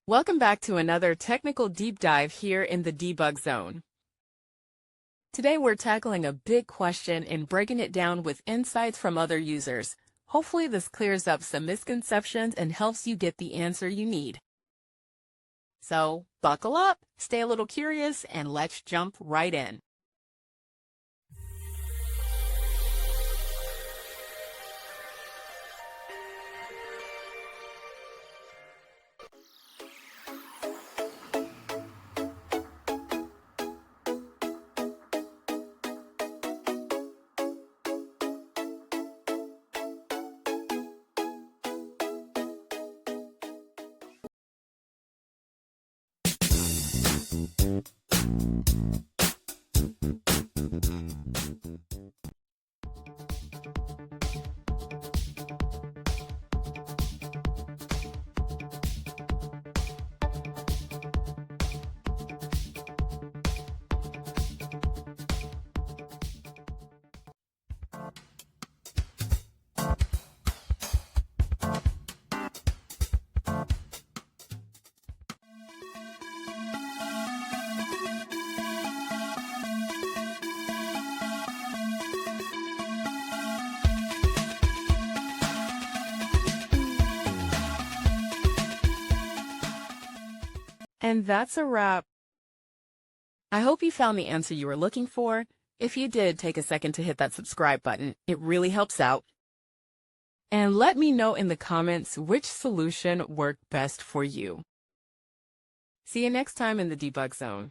Welcome back to another technical deep dive here in the debug zone. Today we're tackling a big question and breaking it down with insights from other users. Hopefully this clears up some misconceptions and helps you get the answer you need. So buckle up, stay a little curious, and let's jump right in. And that's a wrap. I hope you found the answer you were looking for. If you did, take a second to hit that subscribe button. It really helps out. And let me know in the comments which solution worked best for you. See you next time in the debug zone.